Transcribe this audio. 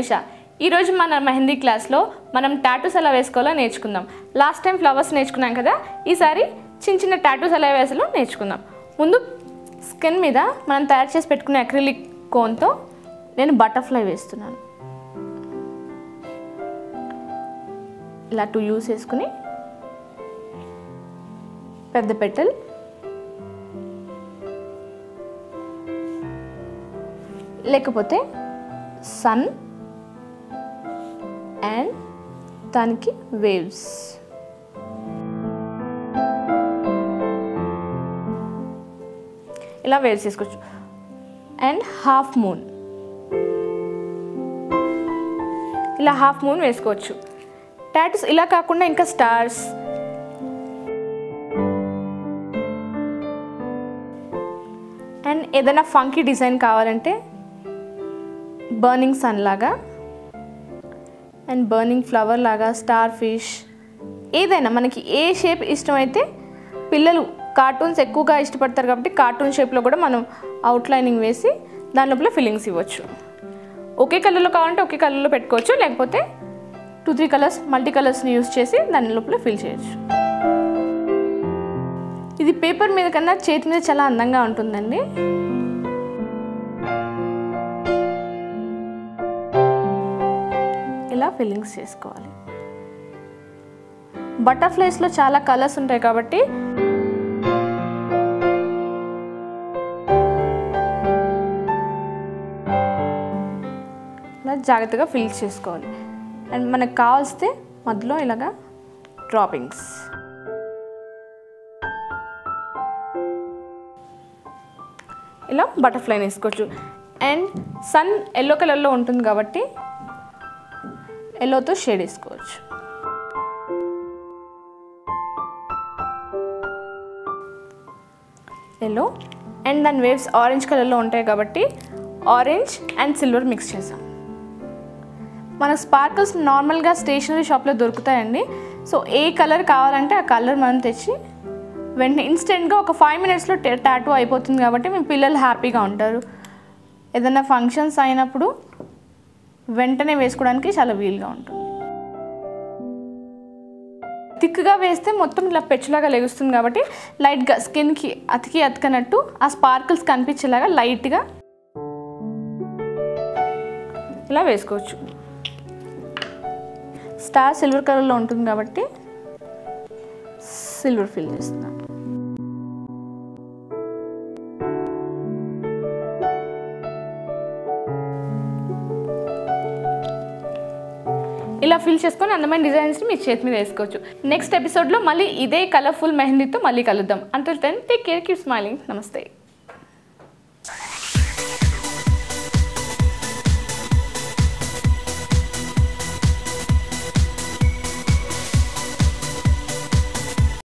నిష. ఈరోజు మన మెహందీ క్లాస్లో మనం టాటూస్ ఎలా వేసుకోవాలో నేర్చుకుందాం. లాస్ట్ టైం ఫ్లవర్స్ నేర్చుకున్నాం కదా, ఈసారి చిన్న చిన్న టాటూస్ ఎలా వేసాలో నేర్చుకుందాం. ముందు స్కిన్ మీద మనం తయారు చేసి పెట్టుకునే అక్రిలిక్ కోన్తో నేను బటర్ఫ్లై వేస్తున్నాను. ఇలా 2 యూస్ వేసుకుని పెద్ద పెటల్, లేకపోతే సన్ అండ్ దానికి వేవ్స్. ఇలా వేవ్స్ తీసుకోవచ్చు. అండ్ హాఫ్ మూన్, ఇలా హాఫ్ మూన్ వేసుకోవచ్చు. టాటూస్ ఇలా కాకుండా ఇంకా స్టార్స్, అండ్ ఏదైనా ఫంకీ డిజైన్ కావాలంటే బర్నింగ్ సన్ లాగా అండ్ బర్నింగ్ ఫ్లవర్ లాగా, స్టార్ ఫిష్, ఏదైనా మనకి ఏ షేప్ ఇష్టమైతే. పిల్లలు కార్టూన్స్ ఎక్కువగా ఇష్టపడతారు కాబట్టి కార్టూన్ షేప్లో కూడా మనం అవుట్లైనింగ్ వేసి దాని లోపల ఫిల్లింగ్స్ ఇవ్వచ్చు. ఒకే కలర్లో కావాలంటే ఒకే కలర్లో పెట్టుకోవచ్చు, లేకపోతే 2-3 కలర్స్ మల్టీ కలర్స్ని యూస్ చేసి దాని లోపల ఫిల్ చేయొచ్చు. ఇది పేపర్ మీద కన్నా చేతి మీద చాలా అందంగా ఉంటుందండి. ఇలా ఫిల్లింగ్స్ చేసుకోవాలి. బటర్ఫ్లైస్లో చాలా కలర్స్ ఉంటాయి కాబట్టి ఇలా జాగ్రత్తగా ఫిల్ చేసుకోవాలి. అండ్ మనకు కావాల్సితే మధ్యలో ఇలాగా డ్రాపింగ్స్. ఇలా బటర్ఫ్లైని వేసుకోవచ్చు. అండ్ సన్ ఎల్లో కలర్లో ఉంటుంది కాబట్టి ఎల్లోతో షేడ్ వేసుకోవచ్చు. ఎల్లో అండ్ దాని వేవ్స్ ఆరెంజ్ కలర్లో ఉంటాయి కాబట్టి ఆరెంజ్ అండ్ సిల్వర్ మిక్స్ చేసాం. మనకు స్పార్కిల్స్ నార్మల్గా స్టేషనరీ షాప్లో దొరుకుతాయండి. సో ఏ కలర్ కావాలంటే ఆ కలర్ మనం తెచ్చి వెంటనే ఇన్స్టెంట్గా ఒక 5 మినిట్స్లో టాటూ అయిపోతుంది కాబట్టి మీ పిల్లలు హ్యాపీగా ఉంటారు. ఏదైనా ఫంక్షన్స్ అయినప్పుడు వెంటనే వేసుకోవడానికి చాలా వీలుగా ఉంటుంది. థిక్గా వేస్తే మొత్తం ఇలా పెచ్చులాగా లెగుస్తుంది కాబట్టి లైట్గా స్కిన్కి అతికనట్టు ఆ స్పార్కిల్స్ కనిపించేలాగా లైట్గా ఇలా వేసుకోవచ్చు. స్టార్ సిల్వర్ కలర్లో ఉంటుంది కాబట్టి సిల్వర్ ఫిల్ చేస్తున్నాను. ఇలా ఫిల్ చేసుకొని అందమైన డిజైన్స్ని మీ చేతి మీద వేసుకోవచ్చు. నెక్స్ట్ ఎపిసోడ్లో మళ్ళీ ఇదే కలర్ఫుల్ మెహందీతో మళ్ళీ కలుద్దాం. Until then take care, keep smiling. నమస్తే.